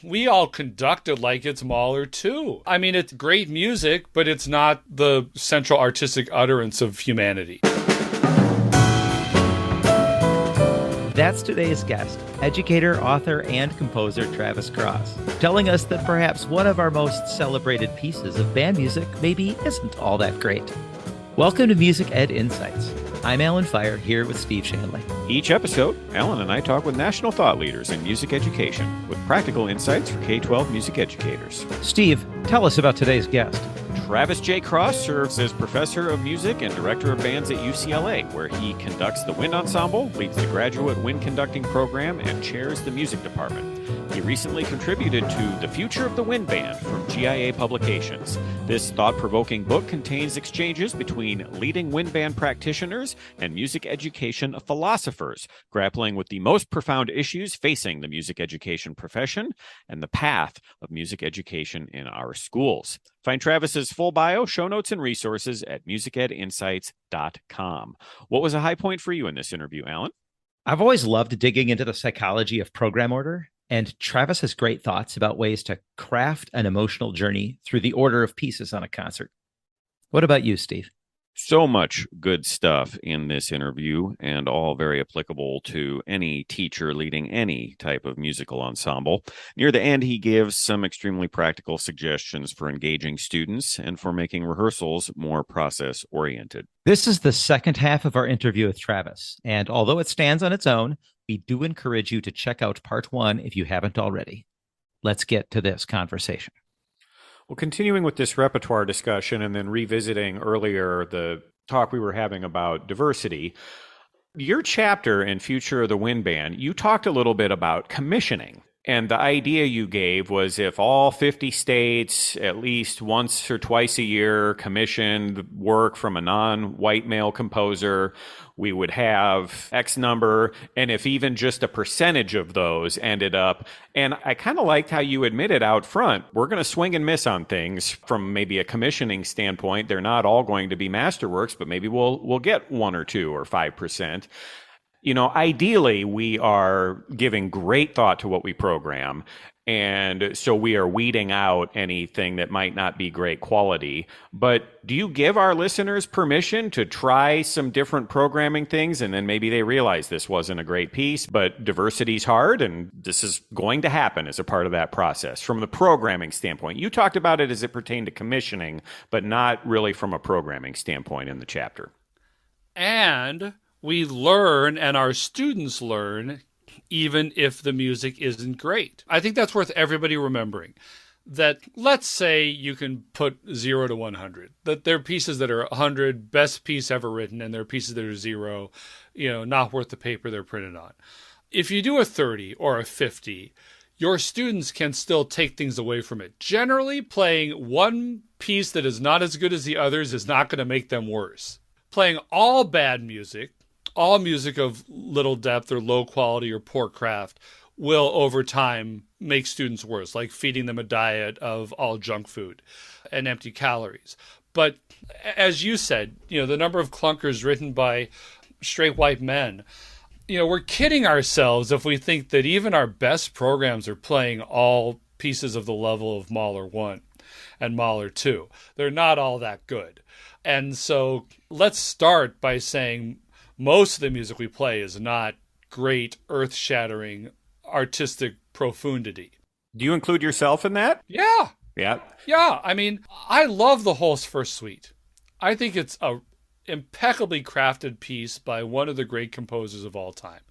We all conduct it like it's Mahler too. I mean, it's great music, but it's not the central artistic utterance of humanity. That's today's guest, educator, author, and composer Travis Cross, telling us that perhaps one of our most celebrated pieces of band music maybe isn't all that great. Welcome to Music Ed Insights. I'm Alan Fire, here with Steve Shanley. Each episode, Alan and I talk with national thought leaders in music education with practical insights for K-12 music educators. Steve, tell us about today's guest. Travis J. Cross serves as professor of music and director of bands at UCLA, where he conducts the wind ensemble, leads the graduate wind conducting program, and chairs the music department. He recently contributed to The Future of the Wind Band from GIA Publications. This thought-provoking book contains exchanges between leading wind band practitioners and music education philosophers, grappling with the most profound issues facing the music education profession and the path of music education in our schools. Find Travis's full bio, show notes, and resources at musicedinsights.com. What was a high point for you in this interview, Alan? I've always loved digging into the psychology of program order, and Travis has great thoughts about ways to craft an emotional journey through the order of pieces on a concert. What about you, Steve? So much good stuff in this interview, and all very applicable to any teacher leading any type of musical ensemble. Near the end, he gives some extremely practical suggestions for engaging students and for making rehearsals more process-oriented. This is the second half of our interview with Travis, and although it stands on its own, we do encourage you to check out part one if you haven't already. Let's get to this conversation. Well, continuing with this repertoire discussion and then revisiting earlier the talk we were having about diversity, your chapter in Future of the Wind Band, you talked a little bit about commissioning. And the idea you gave was if all 50 states, at least once or twice a year, commissioned work from a non-white male composer, we would have X number, and if even just a percentage of those ended up. And I kind of liked how you admitted out front, we're going to swing and miss on things from maybe a commissioning standpoint. They're not all going to be masterworks, but maybe we'll get 1 or 2 or 5%. You know, ideally, we are giving great thought to what we program. And so we are weeding out anything that might not be great quality. But do you give our listeners permission to try some different programming things? And then maybe they realize this wasn't a great piece, but diversity's hard. And this is going to happen as a part of that process. From the programming standpoint, you talked about it as it pertained to commissioning, but not really from a programming standpoint in the chapter. And we learn, and our students learn, even if the music isn't great. I think that's worth everybody remembering. That let's say you can put 0 to 100. That there are pieces that are 100, best piece ever written, and there are pieces that are 0, not worth the paper they're printed on. If you do a 30 or a 50, your students can still take things away from it. Generally, playing one piece that is not as good as the others is not going to make them worse. Playing all bad music, all music of little depth or low quality or poor craft will over time make students worse, like feeding them a diet of all junk food and empty calories. But as you said, the number of clunkers written by straight white men, we're kidding ourselves if we think that even our best programs are playing all pieces of the level of Mahler 1 and Mahler 2. They're not all that good. And so let's start by saying most of the music we play is not great, earth-shattering, artistic profundity. Do you include yourself in that? Yeah. Yeah. Yeah. I mean, I love the Holst First Suite. I think it's a impeccably crafted piece by one of the great composers of all time.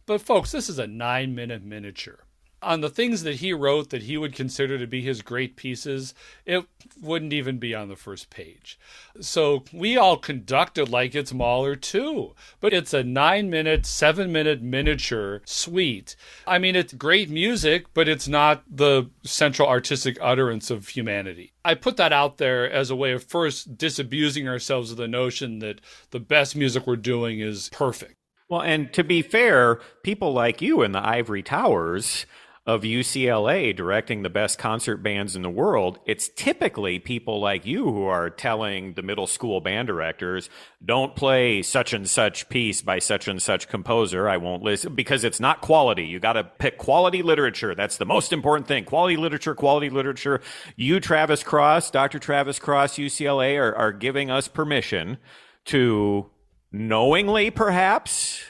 But folks, this is a 9-minute miniature. On the things that he wrote that he would consider to be his great pieces, it wouldn't even be on the first page. So we all conduct it like it's Mahler too. But it's a 9-minute, 7-minute miniature suite. I mean, it's great music, but it's not the central artistic utterance of humanity. I put that out there as a way of first disabusing ourselves of the notion that the best music we're doing is perfect. Well, and to be fair, people like you in the ivory towers of UCLA directing the best concert bands in the world, it's typically people like you who are telling the middle school band directors, don't play such and such piece by such and such composer. I won't listen because it's not quality. You got to pick quality literature. That's the most important thing. Quality literature, quality literature. You, Travis Cross, Dr. Travis Cross, UCLA, are giving us permission to knowingly, perhaps,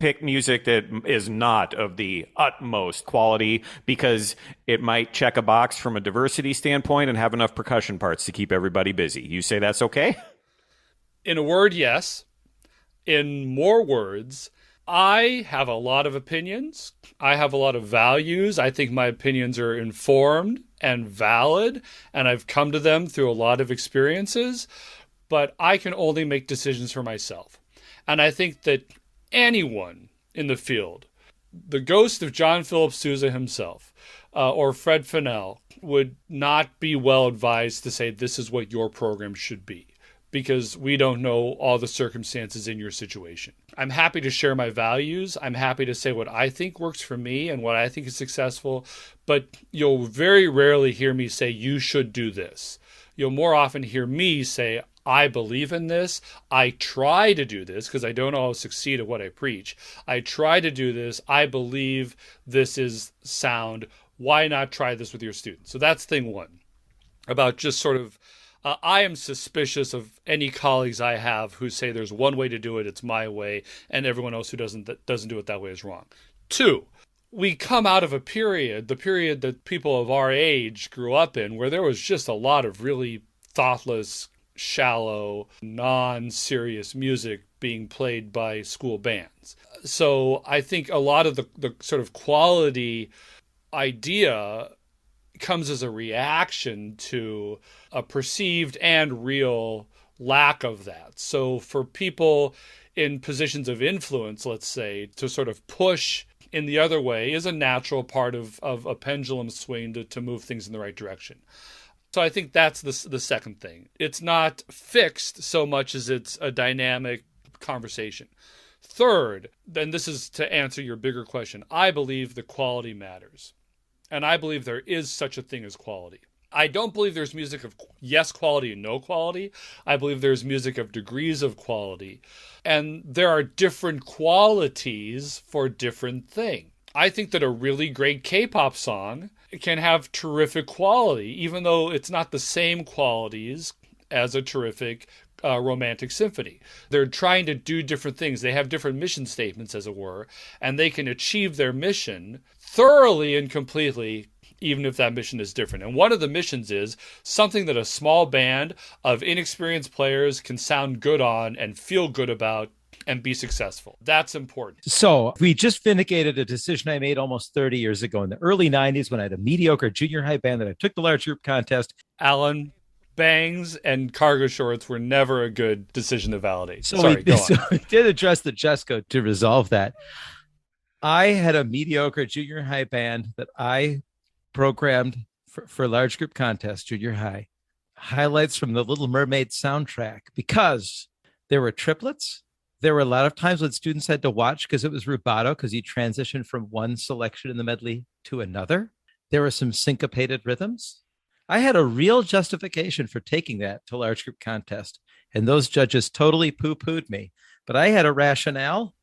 pick music that is not of the utmost quality because it might check a box from a diversity standpoint and have enough percussion parts to keep everybody busy. You say that's okay? In a word, yes. In more words, I have a lot of opinions. I have a lot of values. I think my opinions are informed and valid, and I've come to them through a lot of experiences, but I can only make decisions for myself. And I think that anyone in the field, the ghost of John Philip Sousa himself, or Fred Fennell, would not be well advised to say this is what your program should be, because we don't know all the circumstances in your situation. I'm happy to share my values. I'm happy to say what I think works for me and what I think is successful, but you'll very rarely hear me say you should do this. You'll more often hear me say, I believe in this. I try to do this because I don't always succeed at what I preach. I try to do this. I believe this is sound. Why not try this with your students? So that's thing one about just sort of, I am suspicious of any colleagues I have who say there's one way to do it, it's my way, and everyone else who doesn't do it that way is wrong. Two, we come out of a period, the period that people of our age grew up in, where there was just a lot of really thoughtless, shallow, non-serious music being played by school bands. So I think a lot of the sort of quality idea comes as a reaction to a perceived and real lack of that. So for people in positions of influence, let's say, to sort of push in the other way is a natural part of a pendulum swing to move things in the right direction. So I think that's the second thing. It's not fixed so much as it's a dynamic conversation. Third, and this is to answer your bigger question, I believe the quality matters. And I believe there is such a thing as quality. I don't believe there's music of yes quality and no quality. I believe there's music of degrees of quality. And there are different qualities for different things. I think that a really great K-pop song can have terrific quality, even though it's not the same qualities as a terrific romantic symphony. They're trying to do different things. They have different mission statements, as it were, and they can achieve their mission thoroughly and completely, even if that mission is different. And one of the missions is something that a small band of inexperienced players can sound good on and feel good about and be successful. That's important. So we just vindicated a decision I made almost 30 years ago in the early 90s when I had a mediocre junior high band that I took the large group contest. Alan, bangs and cargo shorts were never a good decision to validate. So Sorry, go on. So we did address the Jesco to resolve that. I had a mediocre junior high band that I programmed for large group contest, junior high. Highlights from the Little Mermaid soundtrack, because there were triplets. There were a lot of times when students had to watch because it was rubato, because you transitioned from one selection in the medley to another. There were some syncopated rhythms. I had a real justification for taking that to large group contest, and those judges totally poo-pooed me. But I had a rationale,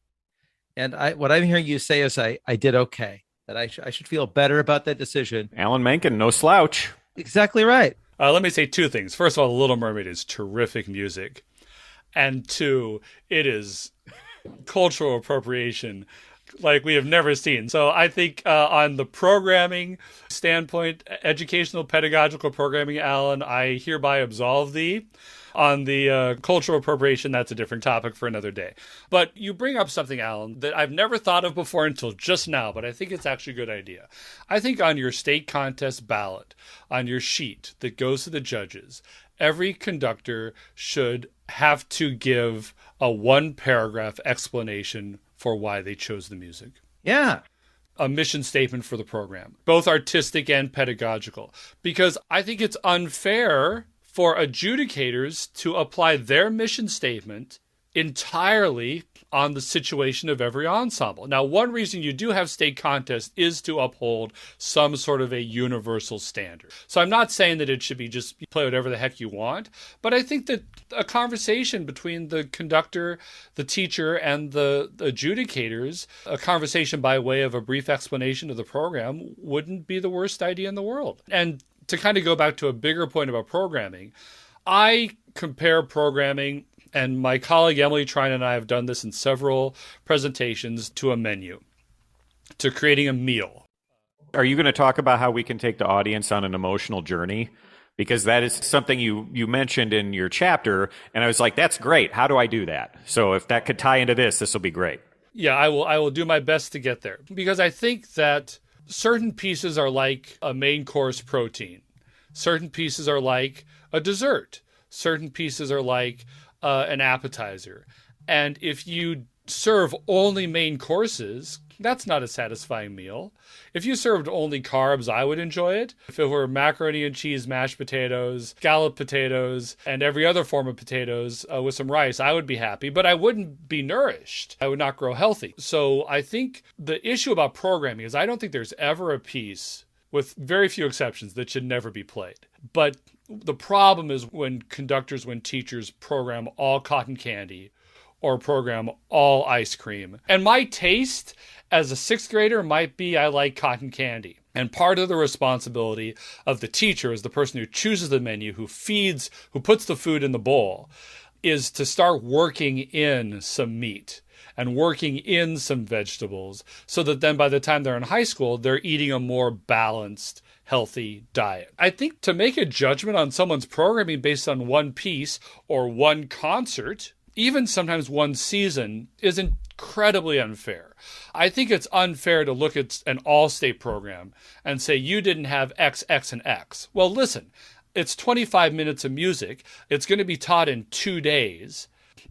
and what I'm hearing you say is I did okay, that I should feel better about that decision. Alan Menken, no slouch. Exactly right. Let me say two things. First of all, The Little Mermaid is terrific music. And two, it is cultural appropriation like we have never seen. So I think on the programming standpoint, educational pedagogical programming, Alan, I hereby absolve thee. On the cultural appropriation, that's a different topic for another day. But you bring up something, Alan, that I've never thought of before until just now, but I think it's actually a good idea. I think on your state contest ballot, on your sheet that goes to the judges, every conductor should have to give a one-paragraph explanation for why they chose the music. Yeah. A mission statement for the program, both artistic and pedagogical, because I think it's unfair for adjudicators to apply their mission statement entirely on the situation of every ensemble. Now, one reason you do have state contests is to uphold some sort of a universal standard. So I'm not saying that it should be just play whatever the heck you want, but I think that a conversation between the conductor, the teacher, and the adjudicators, a conversation by way of a brief explanation of the program, wouldn't be the worst idea in the world. And to kind of go back to a bigger point about programming, I compare programming, and my colleague Emily Trine and I have done this in several presentations, to a menu, to creating a meal. Are you going to talk about how we can take the audience on an emotional journey? Because that is something you mentioned in your chapter, and I was like, that's great. How do I do that? So if that could tie into this will be great. Yeah, I will do my best to get there, because I think that certain pieces are like a main course protein. Certain pieces are like a dessert. Certain pieces are like an appetizer. And if you serve only main courses, that's not a satisfying meal. If you served only carbs, I would enjoy it. If it were macaroni and cheese, mashed potatoes, scalloped potatoes, and every other form of potatoes with some rice, I would be happy, but I wouldn't be nourished. I would not grow healthy. So I think the issue about programming is I don't think there's ever a piece, with very few exceptions, that should never be played. But the problem is when conductors, when teachers program all cotton candy or program all ice cream. And my taste as a sixth grader might be I like cotton candy. And part of the responsibility of the teacher, as the person who chooses the menu, who feeds, who puts the food in the bowl, is to start working in some meat and working in some vegetables, so that then by the time they're in high school, they're eating a more balanced, healthy diet. I think to make a judgment on someone's programming based on one piece or one concert, even sometimes one season, is incredibly unfair. I think it's unfair to look at an all-state program and say, you didn't have X, X, and X. Well, listen, it's 25 minutes of music. It's going to be taught in 2 days.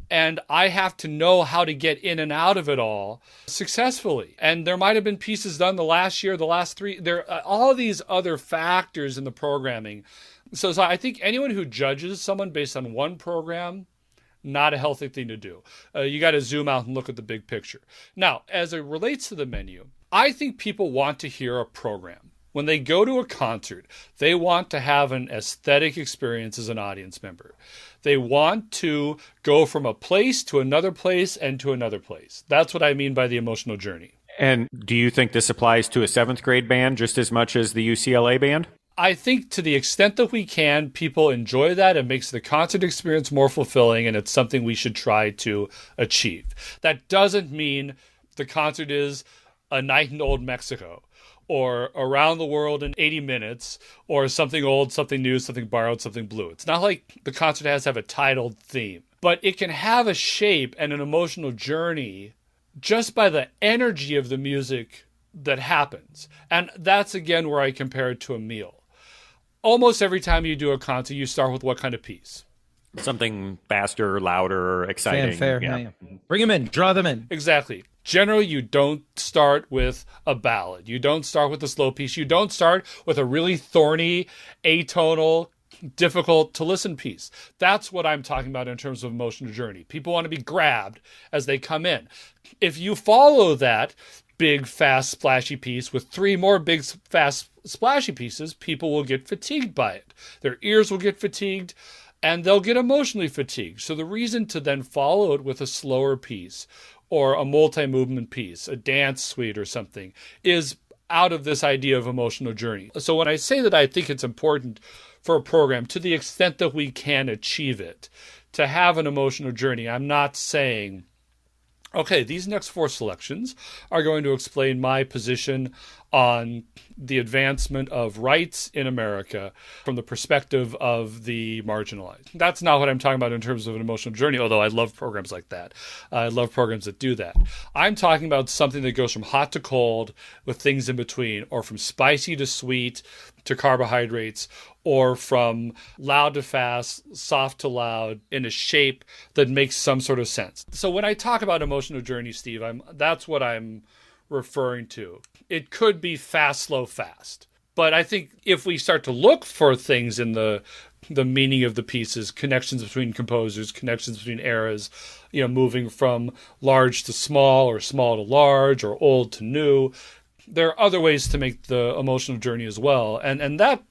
And I have to know how to get in and out of it all successfully. And there might have been pieces done the last year, the last 3. There are all these other factors in the programming. So I think anyone who judges someone based on one program, not a healthy thing to do. You got to zoom out and look at the big picture. Now, as it relates to the menu, I think people want to hear a program. When they go to a concert, they want to have an aesthetic experience as an audience member. They want to go from a place to another place and to another place. That's what I mean by the emotional journey. And do you think this applies to a 7th grade band just as much as the UCLA band? I think to the extent that we can, people enjoy that. It makes the concert experience more fulfilling, and it's something we should try to achieve. That doesn't mean the concert is A Night in Old Mexico, or Around the World in 80 Minutes, or something old, something new, something borrowed, something blue. It's not like the concert has to have a titled theme, but it can have a shape and an emotional journey just by the energy of the music that happens. And that's, again, where I compare it to a meal. Almost every time you do a concert, you start with what kind of piece? Something faster, louder, exciting. Fanfare. Yeah. Bring them in. Draw them in. Exactly. Generally, you don't start with a ballad. You don't start with a slow piece. You don't start with a really thorny, atonal, difficult to listen piece. That's what I'm talking about in terms of emotional journey. People want to be grabbed as they come in. If you follow that big, fast, splashy piece with 3 more big, fast, splashy pieces, people will get fatigued by it. Their ears will get fatigued, and they'll get emotionally fatigued. So the reason to then follow it with a slower piece or a multi-movement piece, a dance suite or something, is out of this idea of emotional journey. So when I say that I think it's important for a program, to the extent that we can achieve it, to have an emotional journey, I'm not saying, okay, these next 4 selections are going to explain my position on the advancement of rights in America from the perspective of the marginalized. That's not what I'm talking about in terms of an emotional journey, although I love programs like that. I love programs that do that. I'm talking about something that goes from hot to cold with things in between, or from spicy to sweet to carbohydrates, or from loud to fast, soft to loud, in a shape that makes some sort of sense. So when I talk about emotional journey, Steve, that's what I'm referring to. It could be fast, slow, fast. But I think if we start to look for things in the the meaning of the pieces, connections between composers, connections between eras, moving from large to small or small to large or old to new. There are other ways to make the emotional journey as well. And that,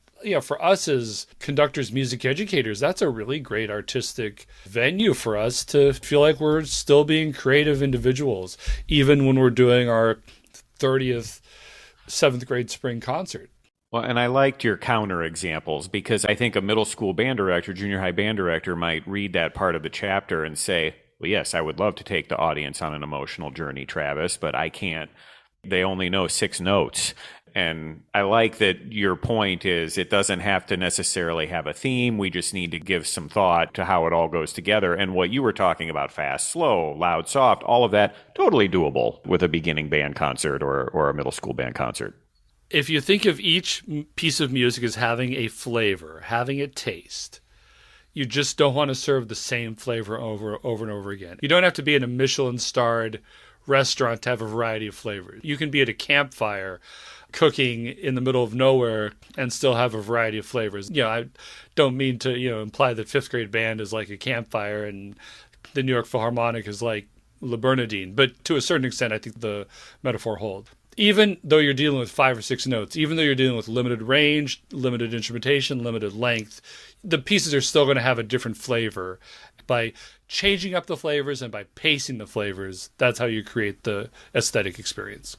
for us as conductors, music educators, that's a really great artistic venue for us to feel like we're still being creative individuals, even when we're doing our 30th 7th grade spring concert. Well, and I liked your counter examples because I think a middle school band director, junior high band director might read that part of the chapter and say, well, yes, I would love to take the audience on an emotional journey, Travis, but I can't. They only know 6 notes. And I like that your point is it doesn't have to necessarily have a theme. We just need to give some thought to how it all goes together. And what you were talking about, fast, slow, loud, soft, all of that, totally doable with a beginning band concert or a middle school band concert. If you think of each piece of music as having a flavor, having a taste, you just don't want to serve the same flavor over and over again. You don't have to be in a Michelin-starred restaurant to have a variety of flavors. You can be at a campfire cooking in the middle of nowhere and still have a variety of flavors. I don't mean to, imply that 5th grade band is like a campfire and the New York Philharmonic is like Le Bernardine. But to a certain extent, I think the metaphor holds. Even though you're dealing with 5 or 6 notes, even though you're dealing with limited range, limited instrumentation, limited length, the pieces are still going to have a different flavor. By changing up the flavors and by pacing the flavors, that's how you create the aesthetic experience.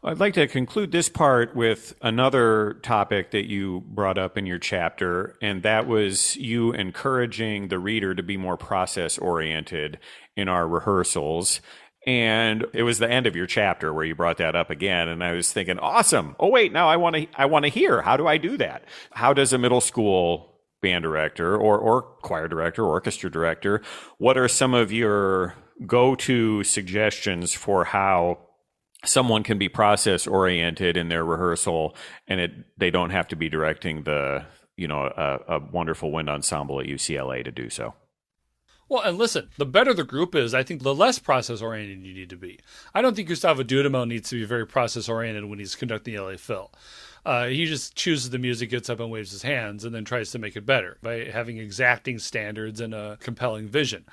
I'd like to conclude this part with another topic that you brought up in your chapter, and that was you encouraging the reader to be more process-oriented in our rehearsals. And it was the end of your chapter where you brought that up again, and I was thinking, awesome. Oh, wait, now I want to hear. How do I do that? How does a middle school band director or choir director, orchestra director, what are some of your go-to suggestions for how someone can be process-oriented in their rehearsal and they don't have to be directing a wonderful wind ensemble at UCLA to do so? Well, and listen, the better the group is, I think the less process-oriented you need to be. I don't think Gustavo Dudamel needs to be very process-oriented when he's conducting the LA Phil. He just chooses the music, gets up and waves his hands, and then tries to make it better by having exacting standards and a compelling vision.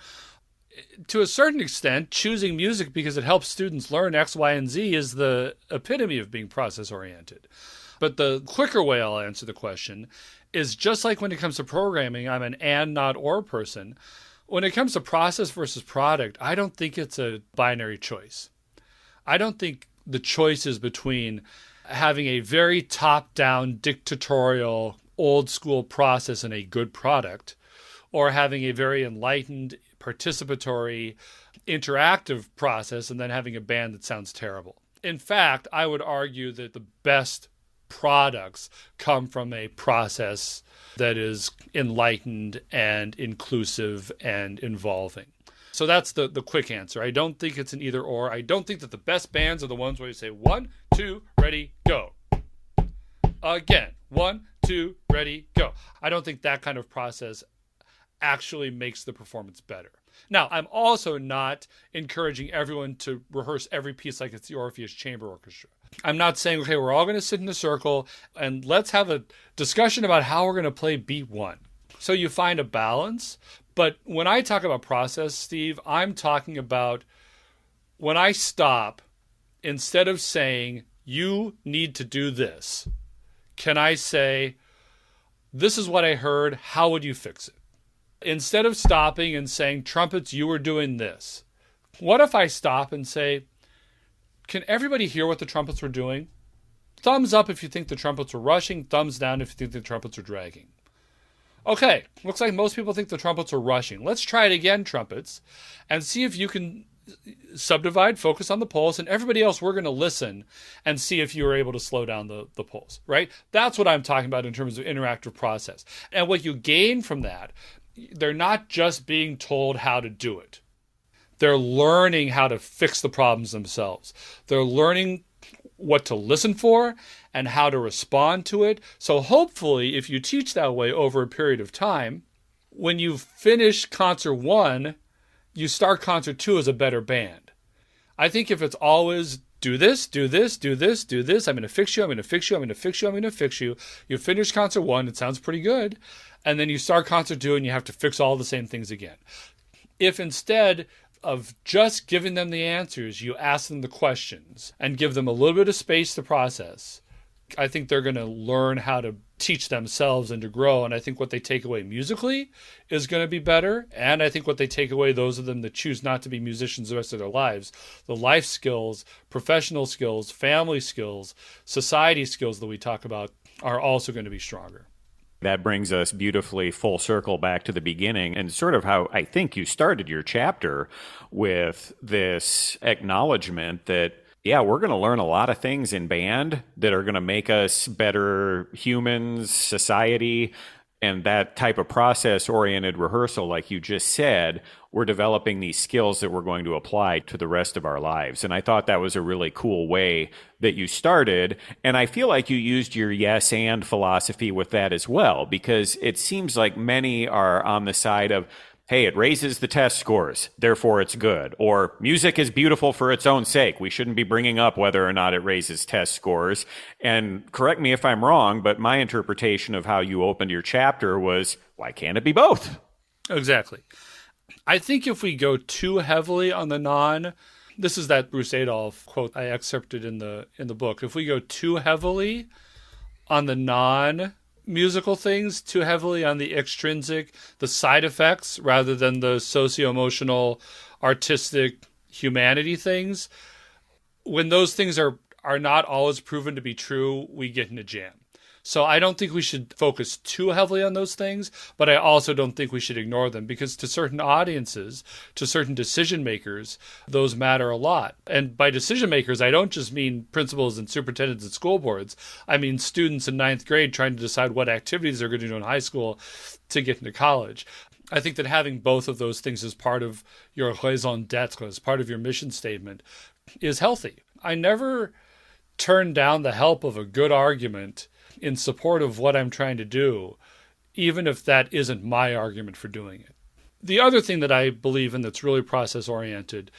To a certain extent, choosing music because it helps students learn X, Y, and Z is the epitome of being process-oriented. But the quicker way I'll answer the question is just like when it comes to programming, I'm an and, not or person. When it comes to process versus product, I don't think it's a binary choice. I don't think the choice is between having a very top-down, dictatorial, old-school process and a good product, or having a very enlightened, participatory, interactive process and then having a band that sounds terrible. In fact, I would argue that the best products come from a process that is enlightened and inclusive and involving. So that's the quick answer. I don't think it's an either or. I don't think that the best bands are the ones where you say 1, 2, ready, go. Again, 1, 2, ready, go. I don't think that kind of process actually makes the performance better. Now, I'm also not encouraging everyone to rehearse every piece like it's the Orpheus Chamber Orchestra. I'm not saying, okay, we're all going to sit in a circle and let's have a discussion about how we're going to play beat 1. So you find a balance. But when I talk about process, Steve, I'm talking about when I stop, instead of saying, you need to do this, can I say, this is what I heard, how would you fix it? Instead of stopping and saying, trumpets, you were doing this, what if I stop and say, can everybody hear what the trumpets were doing? Thumbs up if you think the trumpets were rushing, thumbs down if you think the trumpets are dragging. Okay, looks like most people think the trumpets are rushing. Let's try it again, trumpets, and see if you can subdivide, focus on the pulse, and everybody else, we're going to listen and see if you were able to slow down the pulse, right? That's what I'm talking about in terms of interactive process. And what you gain from that, they're not just being told how to do it. They're learning how to fix the problems themselves. They're learning what to listen for and how to respond to it. So hopefully, if you teach that way over a period of time, when you finish concert 1, you start concert 2 as a better band. I think if it's always do this, do this, do this, do this. I'm going to fix you. I'm going to fix you. I'm going to fix you. I'm going to fix you. You finish concert 1. It sounds pretty good. And then you start concert 2 and you have to fix all the same things again. If instead of just giving them the answers, you ask them the questions and give them a little bit of space to process, I think they're going to learn how to teach themselves and to grow. And I think what they take away musically is going to be better. And I think what they take away, those of them that choose not to be musicians the rest of their lives, the life skills, professional skills, family skills, society skills that we talk about are also going to be stronger. That brings us beautifully full circle back to the beginning and sort of how I think you started your chapter with this acknowledgement that, yeah, we're going to learn a lot of things in band that are going to make us better humans, society, and that type of process-oriented rehearsal, like you just said, we're developing these skills that we're going to apply to the rest of our lives. And I thought that was a really cool way that you started. And I feel like you used your yes and philosophy with that as well, because it seems like many are on the side of, hey, it raises the test scores, therefore it's good. Or music is beautiful for its own sake. We shouldn't be bringing up whether or not it raises test scores. And correct me if I'm wrong, but my interpretation of how you opened your chapter was, why can't it be both? Exactly. I think if we go too heavily on the this is that Bruce Adolph quote I excerpted in the book. If we go too heavily on the non-musical things, too heavily on the extrinsic, the side effects, rather than the socio-emotional, artistic, humanity things, when those things are not always proven to be true, we get in a jam. So I don't think we should focus too heavily on those things, but I also don't think we should ignore them, because to certain audiences, to certain decision makers, those matter a lot. And by decision makers, I don't just mean principals and superintendents and school boards. I mean students in 9th grade trying to decide what activities they're going to do in high school to get into college. I think that having both of those things as part of your raison d'etre, as part of your mission statement, is healthy. I never turn down the help of a good argument in support of what I'm trying to do, even if that isn't my argument for doing it. The other thing that I believe in that's really process-oriented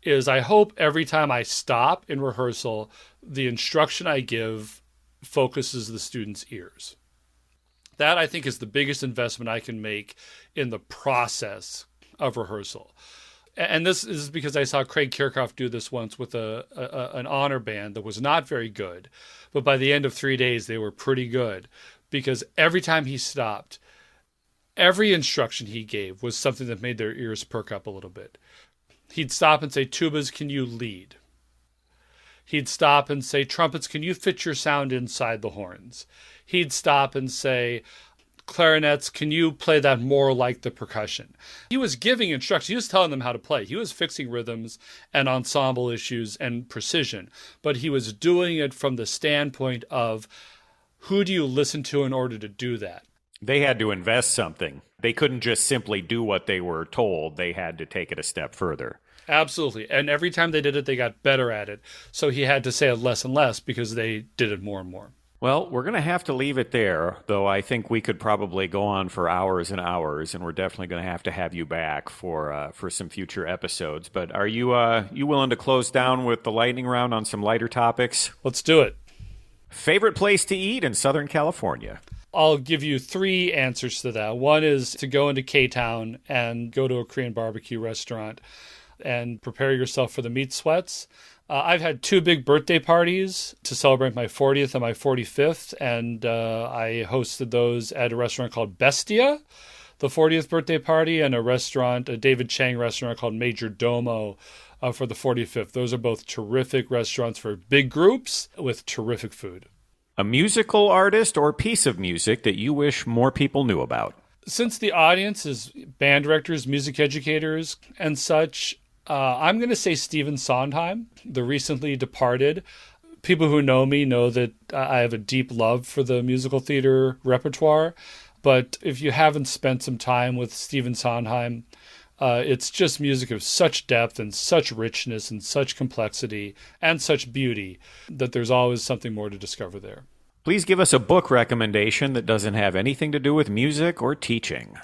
is I hope every time I stop in rehearsal, the instruction I give focuses the student's ears. That, I think, is the biggest investment I can make in the process of rehearsal. And this is because I saw Craig Kirchhoff do this once with an honor band that was not very good. But by the end of 3 days, they were pretty good, because every time he stopped, every instruction he gave was something that made their ears perk up a little bit. He'd stop and say, tubas, can you lead? He'd stop and say, trumpets, can you fit your sound inside the horns? He'd stop and say, clarinets, can you play that more like the percussion? He was giving instructions. He was telling them how to play. He was fixing rhythms and ensemble issues and precision, but he was doing it from the standpoint of, who do you listen to in order to do that? They had to invest something. They couldn't just simply do what they were told. They had to take it a step further. Absolutely. And every time they did it, they got better at it. So he had to say it less and less because they did it more and more. Well, we're going to have to leave it there, though I think we could probably go on for hours and hours, and we're definitely going to have you back for some future episodes. But are you willing to close down with the lightning round on some lighter topics? Let's do it. Favorite place to eat in Southern California? I'll give you 3 answers to that. One is to go into K-Town and go to a Korean barbecue restaurant and prepare yourself for the meat sweats. I've had 2 big birthday parties to celebrate my 40th and my 45th, and I hosted those at a restaurant called Bestia, the 40th birthday party, and a David Chang restaurant called Major Domo for the 45th. Those are both terrific restaurants for big groups with terrific food. A musical artist or piece of music that you wish more people knew about? Since the audience is band directors, music educators, and such, I'm going to say Stephen Sondheim, the recently departed. People who know me know that I have a deep love for the musical theater repertoire. But if you haven't spent some time with Stephen Sondheim, it's just music of such depth and such richness and such complexity and such beauty that there's always something more to discover there. Please give us a book recommendation that doesn't have anything to do with music or teaching.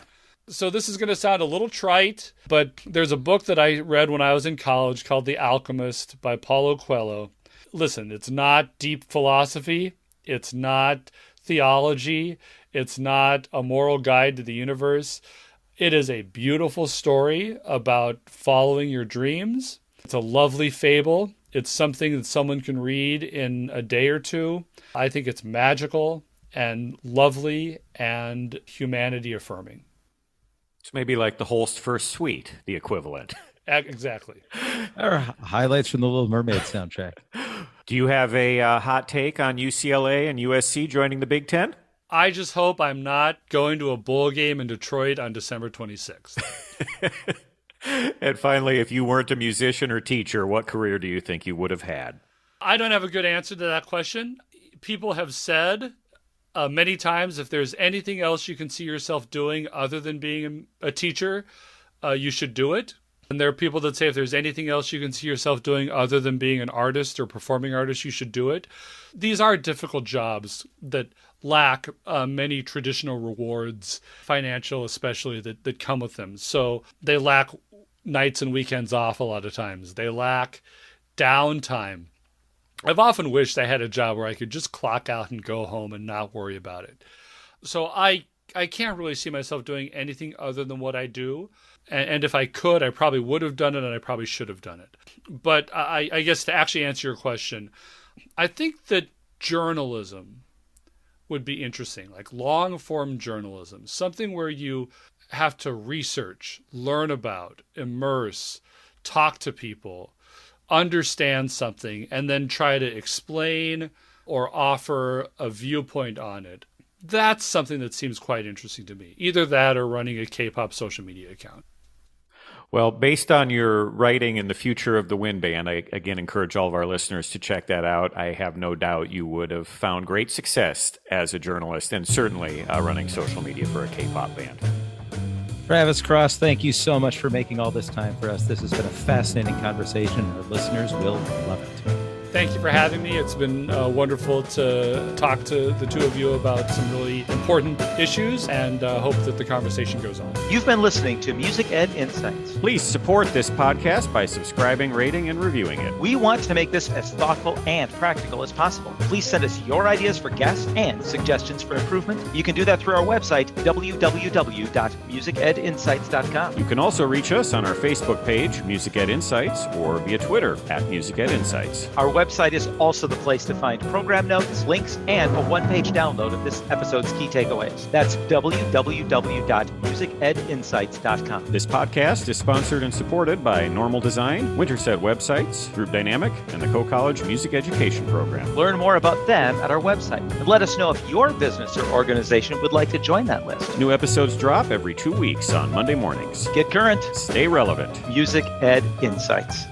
So this is going to sound a little trite, but there's a book that I read when I was in college called The Alchemist by Paulo Coelho. listen, it's not deep philosophy. It's not theology. It's not a moral guide to the universe. It is a beautiful story about following your dreams. It's a lovely fable. It's something that someone can read in a day or two. I think it's magical and lovely and humanity affirming. It's maybe like the Holst First Suite, the equivalent. Exactly. Or highlights from the Little Mermaid soundtrack. Do you have a hot take on UCLA and USC joining the Big Ten? I just hope I'm not going to a bowl game in Detroit on December 26th. And finally, if you weren't a musician or teacher, what career do you think you would have had? I don't have a good answer to that question. People have said many times, if there's anything else you can see yourself doing other than being a teacher, you should do it. And there are people that say if there's anything else you can see yourself doing other than being an artist or performing artist, you should do it. These are difficult jobs that lack many traditional rewards, financial especially, that come with them. So they lack nights and weekends off a lot of times. They lack downtime. I've often wished I had a job where I could just clock out and go home and not worry about it. So I can't really see myself doing anything other than what I do. And if I could, I probably would have done it, and I probably should have done it. But I guess to actually answer your question, I think that journalism would be interesting, like long-form journalism, something where you have to research, learn about, immerse, talk to people, understand something, and then try to explain or offer a viewpoint on it. That's something that seems quite interesting to me. Either that or running a K-pop social media account. Well, based on your writing in the future of the Wind Band, I again encourage all of our listeners to check that out. I have no doubt you would have found great success as a journalist and certainly running social media for a K-pop band. Travis Cross, thank you so much for making all this time for us. This has been a fascinating conversation. Our listeners will love it. Thank you for having me. It's been wonderful to talk to the two of you about some really important issues, and hope that the conversation goes on. You've been listening to Music Ed Insights. Please support this podcast by subscribing, rating, and reviewing it. We want to make this as thoughtful and practical as possible. Please send us your ideas for guests and suggestions for improvement. You can do that through our website, www.musicedinsights.com. You can also reach us on our Facebook page, Music Ed Insights, or via Twitter Music Ed Insights. Our website is also the place to find program notes, links, and a one-page download of this episode's key takeaways. That's www.musicedinsights.com. This podcast is sponsored and supported by Normal Design, Winterset Websites, Group Dynamic, and the Co-College Music Education Program. Learn more about them at our website, and let us know if your business or organization would like to join that list. New episodes drop every 2 weeks on Monday mornings. Get current. Stay relevant. Music Ed Insights.